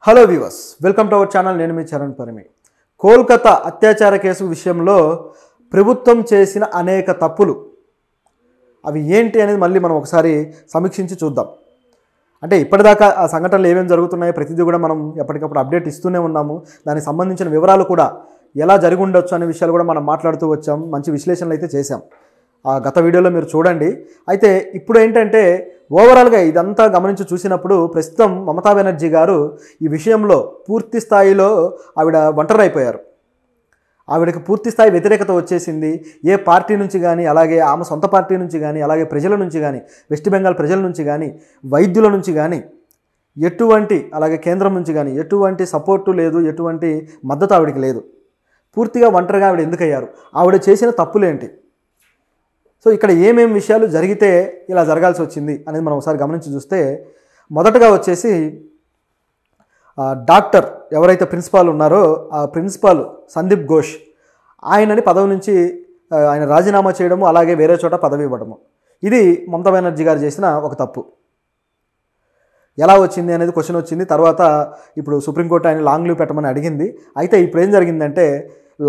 Hello viewers, welcome to our channel. నేను మీ చరణ్ పరిమి. కోల్కతా అత్యాచార case విషయంలో ప్రభుత్వం చేసిన అనేక తప్పులు అవి ఏంటి అనేది మళ్ళీ మనం ఒకసారి సమీక్షించి చూద్దాం. అంటే ఇప్పటిదాకా ఆ సంఘటనలు ఏమేమి జరుగుతున్నాయో ప్రతిదీ కూడా మనం ఎప్పటికప్పుడు అప్డేట్ ఇస్తూనే ఉన్నాము. దానికి సంబంధించిన వివరాలు కూడా ఎలా జరిగి ఉండొచ్చు అనే విషయాలు కూడా మనం మాట్లాడుతూ వచ్చాం. మంచి విశ్లేషణలు అయితే చేశాం. ఆ గత వీడియోలో మీరు చూడండి. అయితే ఇప్పుడు ఏంటంటే ఓవరాల్గా ఇదంతా గమనించి చూసినప్పుడు ప్రస్తుతం మమతా బెనర్జీ గారు ఈ విషయంలో పూర్తి స్థాయిలో ఆవిడ ఒంటరైపోయారు. ఆవిడకి పూర్తి స్థాయి వ్యతిరేకత వచ్చేసింది. ఏ పార్టీ నుంచి కానీ, అలాగే ఆమె సొంత పార్టీ నుంచి కానీ, అలాగే ప్రజల నుంచి కానీ, వెస్ట్ బెంగాల్ ప్రజల నుంచి కానీ, వైద్యుల నుంచి కానీ అలాగే కేంద్రం నుంచి కానీ ఎటువంటి సపోర్టు లేదు, ఎటువంటి మద్దతు ఆవిడకి లేదు. పూర్తిగా ఒంటరిగా ఆవిడ ఎందుకయ్యారు, ఆవిడ చేసిన తప్పులేంటి, సో ఇక్కడ ఏమేమి విషయాలు జరిగితే ఇలా జరగాల్సి వచ్చింది అనేది మనం ఒకసారి గమనించి చూస్తే, మొదటగా వచ్చేసి డాక్టర్ ఎవరైతే ప్రిన్సిపాల్ ఉన్నారో ఆ ప్రిన్సిపాల్ సందీప్ ఘోష్ ఆయనని పదవి నుంచి ఆయన రాజీనామా చేయడము, అలాగే వేరే చోట పదవి ఇవ్వడము, ఇది మమతా బెనర్జీ గారు చేసిన ఒక తప్పు. ఎలా వచ్చింది అనేది క్వశ్చన్ వచ్చింది. తర్వాత ఇప్పుడు సుప్రీంకోర్టు ఆయన లాంగ్ లీవ్ పెట్టమని అడిగింది. అయితే ఇప్పుడు ఏం జరిగిందంటే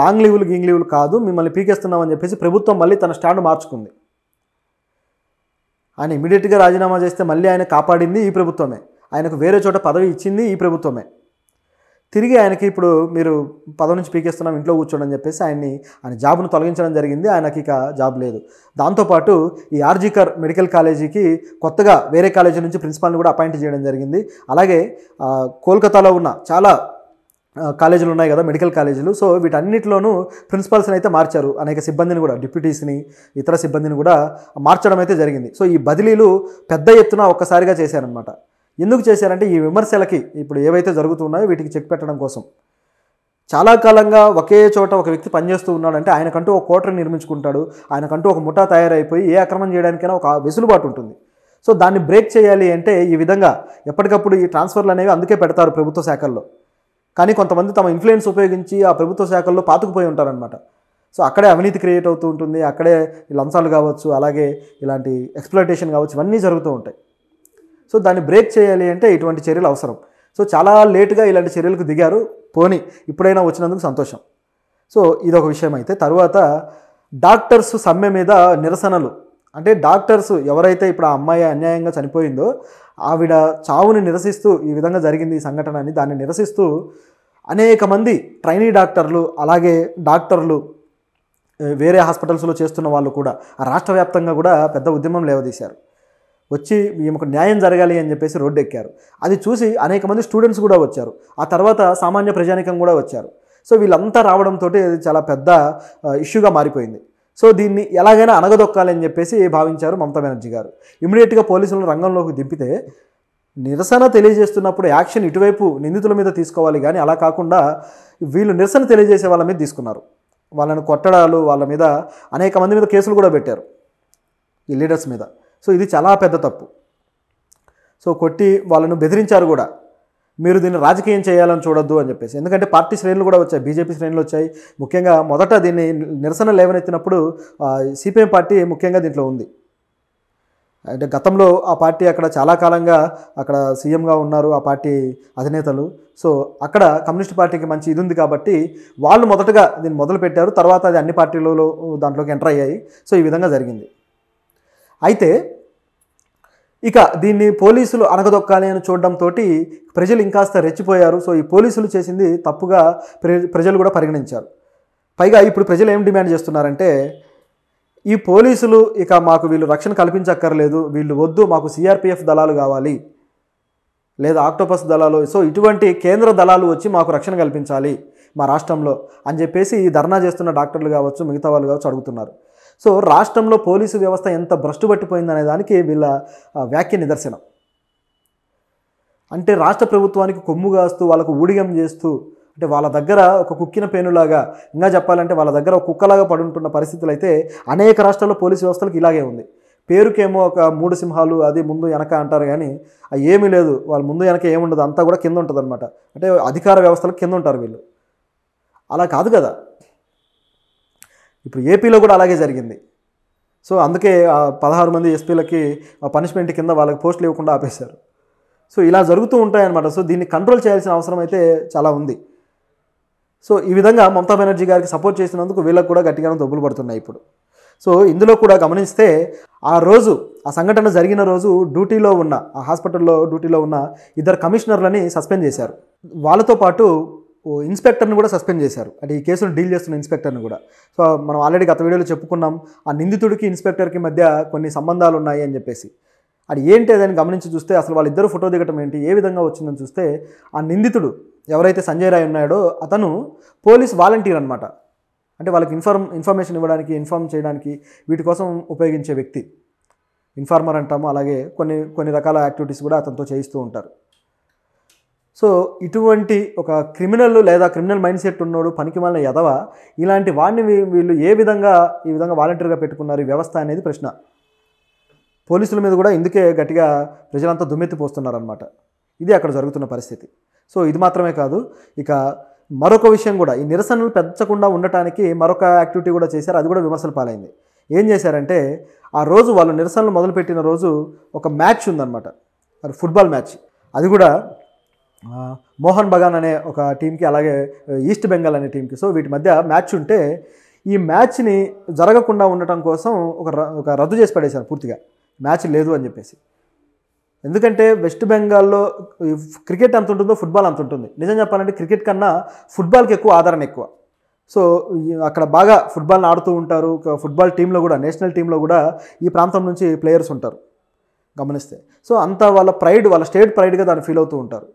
లాంగ్ లీవ్లు కాదు, మిమ్మల్ని పీకేస్తున్నామని చెప్పేసి ప్రభుత్వం మళ్ళీ తన స్టాండ్ మార్చుకుంది. ఆయన ఇమీడియట్గా రాజీనామా చేస్తే మళ్ళీ ఆయన కాపాడింది ఈ ప్రభుత్వమే, ఆయనకు వేరే చోట పదవి ఇచ్చింది ఈ ప్రభుత్వమే. తిరిగి ఆయనకి ఇప్పుడు మీరు పదవి నుంచి పీకేస్తున్నాం, ఇంట్లో కూర్చోండి అని చెప్పేసి ఆయన జాబ్ను తొలగించడం జరిగింది. ఆయనకి ఇక జాబ్ లేదు. దాంతోపాటు ఈ ఆర్జీకర్ మెడికల్ కాలేజీకి కొత్తగా వేరే కాలేజీ నుంచి ప్రిన్సిపాల్ని కూడా అపాయింట్ చేయడం జరిగింది. అలాగే కోల్కతాలో ఉన్న చాలా కాలేజీలు ఉన్నాయి కదా, మెడికల్ కాలేజీలు. సో వీటన్నిటిలోనూ ప్రిన్సిపల్స్ని అయితే మార్చారు. అనేక సిబ్బందిని కూడా, డిప్యూటీస్ని, ఇతర సిబ్బందిని కూడా మార్చడం అయితే జరిగింది. సో ఈ బదిలీలు పెద్ద ఎత్తున ఒక్కసారిగా చేశారనమాట. ఎందుకు చేశారంటే ఈ విమర్శలకి ఇప్పుడు ఏవైతే జరుగుతున్నాయో వీటికి చెక్ పెట్టడం కోసం. చాలా కాలంగా ఒకే చోట ఒక వ్యక్తి పనిచేస్తూ ఉన్నాడంటే ఆయనకంటూ ఒక కోటరీ నిర్మించుకుంటాడు, ఆయనకంటూ ఒక ముఠా తయారైపోయి ఏ ఆక్రమణ చేయడానికైనా ఒక వెసులుబాటు ఉంటుంది. సో దాన్ని బ్రేక్ చేయాలి అంటే ఈ విధంగా ఎప్పటికప్పుడు ఈ ట్రాన్స్ఫర్లు అనేవి అందుకే పెడతారు ప్రభుత్వ శాఖల్లో. కానీ కొంతమంది తమ ఇన్ఫ్లుయెన్స్ ఉపయోగించి ఆ ప్రభుత్వ శాఖల్లో పాతుకుపోయి ఉంటారనమాట. సో అక్కడే అవినీతి క్రియేట్ అవుతూ ఉంటుంది, అక్కడే లంచాలు కావచ్చు, అలాగే ఇలాంటి ఎక్స్ప్లాయిటేషన్ కావచ్చు, ఇవన్నీ జరుగుతూ ఉంటాయి. సో దాన్ని బ్రేక్ చేయాలి అంటే ఇటువంటి చర్యలు అవసరం. సో చాలా లేటుగా ఇలాంటి చర్యలకు దిగారు. పోనీ ఇప్పుడైనా వచ్చినందుకు సంతోషం. సో ఇదొక విషయం. అయితే తర్వాత డాక్టర్స్ సమ్మె మీద నిరసనలు. అంటే డాక్టర్స్ ఎవరైతే ఇప్పుడు ఆ అమ్మాయి అన్యాయంగా చనిపోయిందో ఆవిడ చావుని నిరసిస్తూ ఈ విధంగా జరిగింది ఈ సంఘటన అని దాన్ని నిరసిస్తూ అనేక మంది ట్రైనీ డాక్టర్లు, అలాగే డాక్టర్లు వేరే హాస్పిటల్స్లో చేస్తున్న వాళ్ళు కూడా రాష్ట్ర వ్యాప్తంగా కూడా పెద్ద ఉద్యమం లేవదీశారు. వచ్చి ఈమెకు న్యాయం జరగాలి అని చెప్పేసి రోడ్డు ఎక్కారు. అది చూసి అనేక మంది స్టూడెంట్స్ కూడా వచ్చారు. ఆ తర్వాత సామాన్య ప్రజానికం కూడా వచ్చారు. సో వీళ్ళంతా రావడంతో అది చాలా పెద్ద ఇష్యూగా మారిపోయింది. సో దీన్ని ఎలాగైనా అణగదొక్కాలని చెప్పేసి భావించారు మమతా బెనర్జీ గారు. ఇమీడియట్గా పోలీసులను రంగంలోకి దింపితే నిరసన తెలియజేస్తున్నప్పుడు యాక్షన్ ఇటువైపు నిందితుల మీద తీసుకోవాలి, కానీ అలా కాకుండా వీళ్ళు నిరసన తెలియజేసే వాళ్ళ మీద తీసుకున్నారు. వాళ్ళని కొట్టడాలు, వాళ్ళ మీద అనేక మంది మీద కేసులు కూడా పెట్టారు, ఈ లీడర్స్ మీద. సో ఇది చాలా పెద్ద తప్పు. సో కొట్టి వాళ్ళను బెదిరించారు కూడా, మీరు దీన్ని రాజకీయం చేయాలని చూడొద్దు అని చెప్పేసి. ఎందుకంటే పార్టీ శ్రేణులు కూడా వచ్చాయి, బీజేపీ శ్రేణులు వచ్చాయి. ముఖ్యంగా మొదట దీన్ని నిరసన లేవనెత్తినప్పుడు సిపిఎం పార్టీ ముఖ్యంగా దీంట్లో ఉంది. అంటే గతంలో ఆ పార్టీ అక్కడ చాలా కాలంగా అక్కడ సీఎంగా ఉన్నారు ఆ పార్టీ అధినేతలు. సో అక్కడ కమ్యూనిస్ట్ పార్టీకి మంచి ఇది ఉంది కాబట్టి వాళ్ళు మొదటగా దీన్ని మొదలుపెట్టారు. తర్వాత అది అన్ని పార్టీలలో దాంట్లోకి ఎంటర్ అయ్యాయి. సో ఈ విధంగా జరిగింది. అయితే ఇక దీన్ని పోలీసులు అణగదొక్కాలి అని చూడడంతో ప్రజలు ఇంకాస్త రెచ్చిపోయారు. సో ఈ పోలీసులు చేసింది తప్పుగా ప్రజలు కూడా పరిగణించారు. పైగా ఇప్పుడు ప్రజలు ఏం డిమాండ్ చేస్తున్నారంటే ఈ పోలీసులు ఇక మాకు వీళ్ళు రక్షణ కల్పించక్కర్లేదు, వీళ్ళు వద్దు, మాకు సిఆర్పిఎఫ్ దళాలు కావాలి, లేదా ఆక్టోపస్ దళాలు, సో ఇటువంటి కేంద్ర దళాలు వచ్చి మాకు రక్షణ కల్పించాలి మా రాష్ట్రంలో అని చెప్పేసి ఈ ధర్నా చేస్తున్న డాక్టర్లు కావచ్చు, మిగతా వాళ్ళు కావచ్చు అడుగుతున్నారు. సో రాష్ట్రంలో పోలీసు వ్యవస్థ ఎంత భ్రష్టు పట్టిపోయిందనే దానికి వీళ్ళ వ్యాఖ్య నిదర్శనం. అంటే రాష్ట్ర ప్రభుత్వానికి కొమ్ము కాస్తూ వాళ్ళకు ఊడిగం చేస్తూ, అంటే వాళ్ళ దగ్గర ఒక కుక్కిన పేనులాగా, ఇంకా చెప్పాలంటే వాళ్ళ దగ్గర ఒక కుక్కలాగా పడుంటున్న పరిస్థితులు అయితే అనేక రాష్ట్రాల్లో పోలీసు వ్యవస్థలకు ఇలాగే ఉంది. పేరుకేమో ఒక 3 సింహాలు, అది ముందు వెనక అంటారు, కానీ ఏమీ లేదు, వాళ్ళ ముందు వెనక ఏముండదు, అంతా కూడా కింద ఉంటుంది అనమాట. అంటే అధికార వ్యవస్థలకు కింద ఉంటారు వీళ్ళు. అలా కాదు కదా, ఇప్పుడు ఏపీలో కూడా అలాగే జరిగింది. సో అందుకే 16 మంది ఎస్పీలకి పనిష్మెంట్ కింద వాళ్ళకి పోస్టులు ఇవ్వకుండా ఆపేశారు. సో ఇలా జరుగుతూ ఉంటాయన్నమాట. సో దీన్ని కంట్రోల్ చేయాల్సిన అవసరం అయితే చాలా ఉంది. సో ఈ విధంగా మమతా బెనర్జీ గారికి సపోర్ట్ చేసినందుకు వీళ్ళకు కూడా గట్టిగానే దెబ్బలు పడుతున్నాయి ఇప్పుడు. సో ఇందులో కూడా గమనిస్తే ఆ సంఘటన జరిగిన రోజు డ్యూటీలో ఉన్న ఆ హాస్పిటల్లో డ్యూటీలో ఉన్న 2 కమిషనర్లని సస్పెండ్ చేశారు. వాళ్ళతో పాటు ఇన్స్పెక్టర్ని కూడా సస్పెండ్ చేశారు. అంటే ఈ కేసును డీల్ చేస్తున్న ఇన్స్పెక్టర్ని కూడా. సో మనం ఆల్రెడీ గత వీడియోలో చెప్పుకున్నాం, ఆ నిందితుడికి ఇన్స్పెక్టర్కి మధ్య కొన్ని సంబంధాలు ఉన్నాయి అని చెప్పేసి. అది ఏంటి అదని గమనించి చూస్తే అసలు వాళ్ళిద్దరూ ఫోటో దిగటం ఏంటి, ఏ విధంగా వచ్చిందని చూస్తే ఆ నిందితుడు ఎవరైతే సంజయ్ రాయ్ ఉన్నాడో అతను పోలీస్ వాలంటీర్ అనమాట. అంటే వాళ్ళకి ఇన్ఫర్మేషన్ ఇవ్వడానికి, ఇన్ఫార్మ్ చేయడానికి వీటి కోసం ఉపయోగించే వ్యక్తి. ఇన్ఫార్మర్ అంటాము. అలాగే కొన్ని రకాల యాక్టివిటీస్ కూడా అతనితో చేయిస్తూ ఉంటారు. సో ఇటువంటి ఒక క్రిమినల్ లేదా క్రిమినల్ మైండ్ సెట్ ఉన్నోడు, పనికిమాలిన ఎదవ, ఇలాంటి వాడిని వీళ్ళు ఈ విధంగా వాలంటీర్గా పెట్టుకున్నారు ఈ వ్యవస్థ అనేది ప్రశ్న. పోలీసుల మీద కూడా ఇందుకే గట్టిగా ప్రజలంతా దుమ్మెత్తిపోస్తున్నారనమాట. ఇది అక్కడ జరుగుతున్న పరిస్థితి. సో ఇది మాత్రమే కాదు, ఇక మరొక విషయం కూడా, ఈ నిరసనలు పెంచకుండా ఉండటానికి మరొక యాక్టివిటీ కూడా చేశారు. అది కూడా విమర్శల పాలైంది. ఏం చేశారంటే ఆ రోజు వాళ్ళు నిరసనలు మొదలుపెట్టిన రోజు ఒక మ్యాచ్ ఉందన్నమాట, అది ఫుట్బాల్ మ్యాచ్. అది కూడా మోహన్ బగాన్ అనే ఒక టీంకి, అలాగే ఈస్ట్ బెంగాల్ అనే టీంకి. సో వీటి మధ్య మ్యాచ్ ఉంటే ఈ మ్యాచ్ని జరగకుండా ఉండటం కోసం ఒక రద్దు చేసి పడేశారు పూర్తిగా. మ్యాచ్ లేదు అని చెప్పేసి. ఎందుకంటే వెస్ట్ బెంగాల్లో క్రికెట్ ఎంత ఉంటుందో ఫుట్బాల్ అంత ఉంటుంది. నిజం చెప్పాలంటే క్రికెట్ కన్నా ఫుట్బాల్కి ఎక్కువ ఆదరణ ఎక్కువ. సో అక్కడ బాగా ఫుట్బాల్ని ఆడుతూ ఉంటారు. ఫుట్బాల్ టీంలో కూడా, నేషనల్ టీంలో కూడా ఈ ప్రాంతం నుంచి ప్లేయర్స్ ఉంటారు గమనిస్తే. సో అంత వాళ్ళ ప్రైడ్, వాళ్ళ స్టేట్ ప్రైడ్గా దాన్ని ఫీల్ అవుతూ ఉంటారు.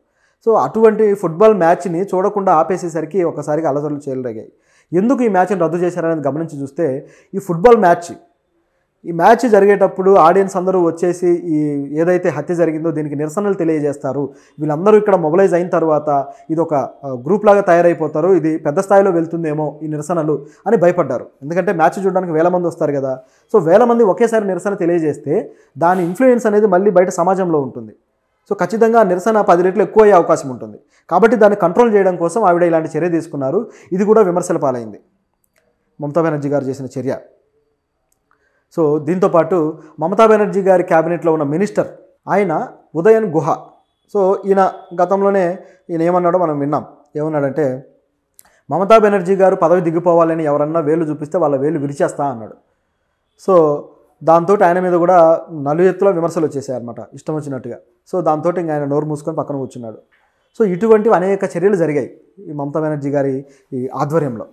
సో అటువంటి ఫుట్బాల్ మ్యాచ్ని చూడకుండా ఆపేసేసరికి ఒకసారిగా అలజడులు చెలరేగాయి. ఎందుకు ఈ మ్యాచ్ని రద్దు చేశారనేది గమనించి చూస్తే, ఈ మ్యాచ్ జరిగేటప్పుడు ఆడియన్స్ అందరూ వచ్చేసి ఈ ఏదైతే హత్య జరిగిందో దీనికి నిరసనలు తెలియజేస్తారు. వీళ్ళందరూ ఇక్కడ మొబిలైజ్ అయిన తర్వాత ఇది ఒక గ్రూప్ లాగా తయారైపోతారు, ఇది పెద్ద స్థాయిలో వెళ్తుందేమో ఈ నిరసనలు అని భయపడ్డారు. ఎందుకంటే మ్యాచ్ చూడడానికి 1000 మంది వస్తారు కదా. సో 1000 మంది ఒకేసారి నిరసన తెలియజేస్తే దాని ఇన్ఫ్లుయెన్స్ అనేది మళ్ళీ బయట సమాజంలో ఉంటుంది. సో ఖచ్చితంగా నిరసన 10 రెట్లు ఎక్కువ అయ్యే అవకాశం ఉంటుంది. కాబట్టి దాన్ని కంట్రోల్ చేయడం కోసం ఆవిడ ఇలాంటి చర్య తీసుకున్నారు. ఇది కూడా విమర్శల పాలైంది మమతా బెనర్జీ గారు చేసిన చర్య. సో దీంతోపాటు మమతా బెనర్జీ గారి క్యాబినెట్లో ఉన్న మినిస్టర్ ఆయన ఉదయన్ గుహ. సో ఈయన గతంలోనే ఏమన్నాడో మనం విన్నాం. ఏమన్నాడంటే, మమతా బెనర్జీ గారు పదవి దిగిపోవాలని ఎవరన్నా వేలు చూపిస్తే వాళ్ళ వేలు విరిచేస్తా అన్నాడు. సో దాంతో ఆయన మీద కూడా నలుఎత్తులో విమర్శలు వచ్చేసాయన్నమాట, ఇష్టం వచ్చినట్టుగా. సో దాంతో ఇంకా ఆయన నోరు మూసుకొని పక్కన కూర్చున్నాడు. సో ఇటువంటివి అనేక చర్యలు జరిగాయి ఈ మమతా బెనర్జీ గారి ఈ ఆధ్వర్యంలో.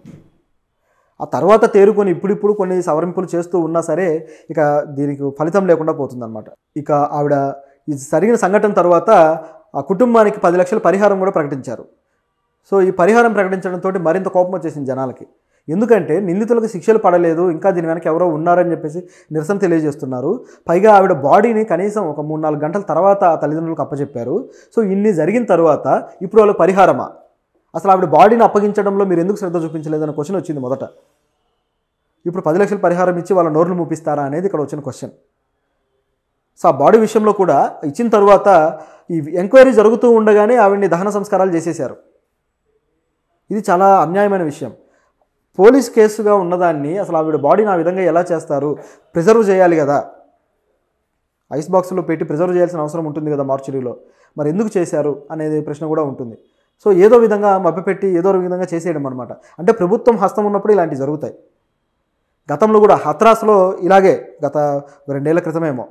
ఆ తర్వాత తేరుకొని ఇప్పుడిప్పుడు కొన్ని సవరింపులు చేస్తూ ఉన్నా సరే ఇక దీనికి ఫలితం లేకుండా పోతుందన్నమాట. ఇక ఆవిడ ఈ జరిగిన సంఘటన తర్వాత ఆ కుటుంబానికి 10 లక్షల పరిహారం కూడా ప్రకటించారు. సో ఈ పరిహారం ప్రకటించడంతో మరింత కోపం వచ్చేసింది జనాలకి. ఎందుకంటే నిందితులకు శిక్షలు పడలేదు, ఇంకా దీని వెనక ఎవరో ఉన్నారని చెప్పేసి నిరసన తెలియజేస్తున్నారు. పైగా ఆవిడ బాడీని కనీసం ఒక 3-4 గంటల తర్వాత తల్లిదండ్రులకు అప్పచెప్పారు. సో ఇన్ని జరిగిన తర్వాత ఇప్పుడు వాళ్ళకి పరిహారమా? అసలు ఆవిడ బాడీని అప్పగించడంలో మీరు ఎందుకు శ్రద్ధ చూపించలేదన్న క్వశ్చన్ వచ్చింది మొదట. ఇప్పుడు 10 లక్షల పరిహారం ఇచ్చి వాళ్ళ నోర్లు మూపిస్తారా అనేది ఇక్కడ వచ్చిన క్వశ్చన్. సో ఆ బాడీ విషయంలో కూడా ఇచ్చిన తర్వాత ఈ ఎంక్వైరీ జరుగుతూ ఉండగానే ఆవిడ్ని దహన సంస్కారాలు చేసేశారు. ఇది చాలా అన్యాయమైన విషయం. పోలీస్ కేసుగా ఉన్నదాన్ని అసలు ఆవిడ బాడీని ఆ విధంగా ఎలా చేస్తారు? ప్రిజర్వ్ చేయాలి కదా, ఐస్ బాక్స్లో పెట్టి ప్రిజర్వ్ చేయాల్సిన అవసరం ఉంటుంది కదా మార్చురీలో. మరి ఎందుకు చేశారు అనేది ప్రశ్న కూడా ఉంటుంది. సో ఏదో విధంగా మభ్యపెట్టి ఏదో విధంగా చేసేయడం అనమాట. అంటే ప్రభుత్వం హస్తం ఉన్నప్పుడు ఇలాంటివి జరుగుతాయి. గతంలో కూడా హత్రాస్లో ఇలాగే గత 2 ఏళ్ల క్రితమేమో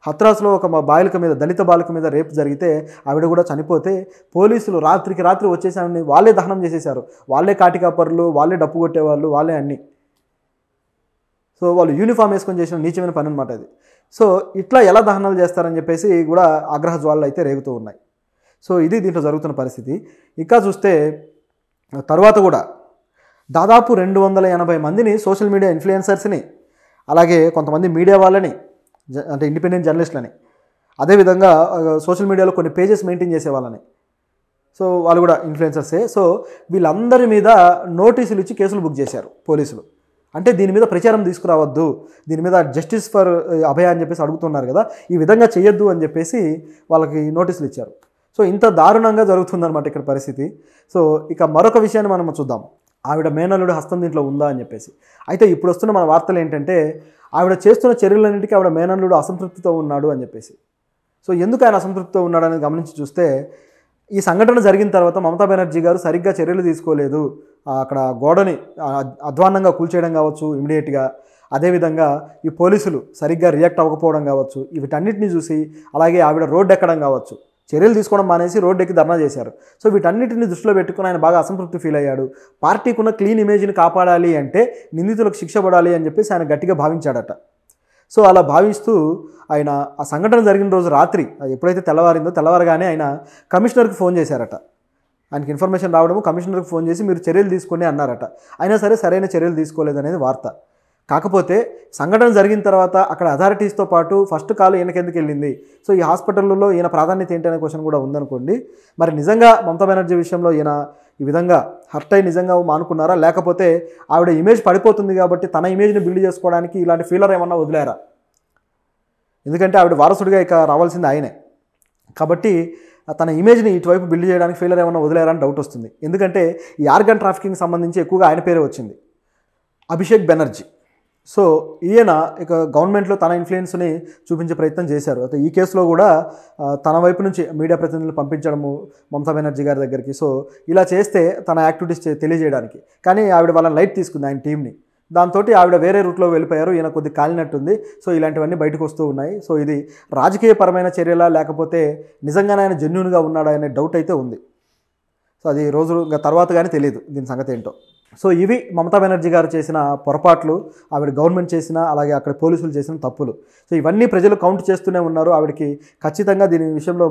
హత్రాస్లో ఒక బాలిక మీద, దళిత బాలిక మీద రేప్ జరిగితే ఆవిడ కూడా చనిపోతే పోలీసులు రాత్రికి రాత్రి వచ్చేసి ఆవిడని వాళ్ళే దహనం చేసేశారు. వాళ్ళే కాటికాపర్లు, వాళ్ళే డప్పు కొట్టేవాళ్ళు, వాళ్ళే అన్నీ. సో వాళ్ళు యూనిఫామ్ వేసుకొని చేసిన నీచమైన పని అనమాట అది. సో ఇట్లా ఎలా దహనాలు చేస్తారని చెప్పేసి కూడా ఆగ్రహ జ్వాలలు అయితే రేగుతూ ఉన్నాయి. సో ఇది దీంట్లో జరుగుతున్న పరిస్థితి. ఇంకా చూస్తే తర్వాత కూడా దాదాపు 280 మందిని సోషల్ మీడియా ఇన్ఫ్లుయెన్సర్స్ని, అలాగే కొంతమంది మీడియా వాళ్ళని, అంటే ఇండిపెండెంట్ జర్నలిస్టులని, అదేవిధంగా సోషల్ మీడియాలో కొన్ని పేజెస్ మెయింటైన్ చేసే వాళ్ళని, సో వాళ్ళు కూడా ఇన్ఫ్లుయెన్సర్సే. సో వీళ్ళందరి మీద నోటీసులు ఇచ్చి కేసులు బుక్ చేశారు పోలీసులు. అంటే దీని మీద ప్రచారం తీసుకురావద్దు, దీని మీద జస్టిస్ ఫర్ అభయ అని చెప్పేసి అడుగుతున్నారు కదా, ఈ విధంగా చేయొద్దు అని చెప్పేసి వాళ్ళకి నోటీసులు ఇచ్చారు. సో ఇంత దారుణంగా జరుగుతుందన్నమాట ఇక్కడ పరిస్థితి. సో ఇక మరొక విషయాన్ని మనం చూద్దాం, ఆవిడ మేనల్లుడు హస్తం దీంట్లో ఉందా అని చెప్పేసి. అయితే ఇప్పుడు వస్తున్న మన వార్తలు ఏంటంటే ఆవిడ చేస్తున్న చర్యలన్నింటికీ ఆవిడ మేనల్లుడు అసంతృప్తితో ఉన్నాడు అని చెప్పేసి. సో ఎందుకు ఆయన అసంతృప్తితో ఉన్నాడని గమనించి చూస్తే ఈ సంఘటన జరిగిన తర్వాత మమతా బెనర్జీ గారు సరిగ్గా చర్యలు తీసుకోలేదు, అక్కడ గోడని అధ్వాన్నంగా కూల్చేయడం కావచ్చు ఇమీడియట్గా, అదేవిధంగా ఈ పోలీసులు సరిగ్గా రియాక్ట్ అవ్వకపోవడం కావచ్చు, వీటన్నిటిని చూసి అలాగే ఆవిడ రోడ్డు ఎక్కడం కావచ్చు, చర్యలు తీసుకోవడం మానేసి రోడ్డు ఎక్కి ధర్నా చేశారు. సో వీటన్నిటిని దృష్టిలో పెట్టుకుని ఆయన బాగా అసంతృప్తి ఫీల్ అయ్యాడు. పార్టీకి ఉన్న క్లీన్ ఇమేజ్ని కాపాడాలి అంటే నిందితులకు శిక్ష పడాలి అని చెప్పేసి ఆయన గట్టిగా భావించాడట. సో అలా భావిస్తూ ఆయన ఆ సంఘటన జరిగిన రోజు రాత్రి ఎప్పుడైతే తెల్లవారగానే ఆయన కమిషనర్కి ఫోన్ చేశారట. ఆయనకి ఇన్ఫర్మేషన్ రావడము, కమిషనర్కి ఫోన్ చేసి మీరు చర్యలు తీసుకొని అన్నారట. అయినా సరే సరైన చర్యలు తీసుకోలేదనేది వార్త. కాకపోతే సంఘటన జరిగిన తర్వాత అక్కడ అథారిటీస్తో పాటు ఫస్ట్ కాల్ ఈయనకెందుకు వెళ్ళింది, సో ఈ హాస్పిటల్లో ఈయన ప్రాధాన్యత ఏంటి అనే క్వశ్చన్ కూడా ఉందనుకోండి. మరి నిజంగా మమతా బెనర్జీ విషయంలో ఈయన ఈ విధంగా హర్ట్ అయి నిజంగా మానుకున్నారా, లేకపోతే ఆవిడ ఇమేజ్ పడిపోతుంది కాబట్టి తన ఇమేజ్ని బిల్డ్ చేసుకోవడానికి ఇలాంటి ఫీలర్ ఏమన్నా వదిలేరా? ఎందుకంటే ఆవిడ వారసుడిగా ఇక రావాల్సింది ఆయనే కాబట్టి తన ఇమేజ్ని ఇటువైపు బిల్డ్ చేయడానికి ఫీలర్ ఏమన్నా వదిలేరా అని డౌట్ వస్తుంది. ఎందుకంటే ఈ ఆర్గన్ ట్రాఫికింగ్ సంబంధించి ఎక్కువగా ఆయన పేరే వచ్చింది, అభిషేక్ బెనర్జీ. సో ఈయన ఇక గవర్నమెంట్లో తన ఇన్ఫ్లుయెన్స్ని చూపించే ప్రయత్నం చేశారు. అయితే ఈ కేసులో కూడా తన వైపు నుంచి మీడియా ప్రతినిధులు పంపించడము మమతా బెనర్జీ గారి దగ్గరికి. సో ఇలా చేస్తే తన యాక్టివిటీస్ తెలియజేయడానికి, కానీ ఆవిడ వాళ్ళని లైట్ తీసుకుంది ఆయన టీంని. దాంతో ఆవిడ వేరే రూట్లో వెళ్ళిపోయారు, ఈయన కొద్ది కాలినట్టుంది. సో ఇలాంటివన్నీ బయటకు వస్తూ ఉన్నాయి. సో ఇది రాజకీయపరమైన చర్యలా లేకపోతే నిజంగానే ఆయన జెన్యూన్గా ఉన్నాడా అనే డౌట్ అయితే ఉంది. సో అది రోజులు తర్వాత కానీ తెలియదు దీని సంగతి ఏంటో. సో ఇవి మమతా బెనర్జీ గారు చేసిన పొరపాట్లు, ఆవిడ గవర్నమెంట్ చేసిన అలాగే అక్కడ పోలీసులు చేసిన తప్పులు. సో ఇవన్నీ ప్రజలు కౌంట్ చేస్తూనే ఉన్నారు. ఆవిడకి ఖచ్చితంగా దీని విషయంలో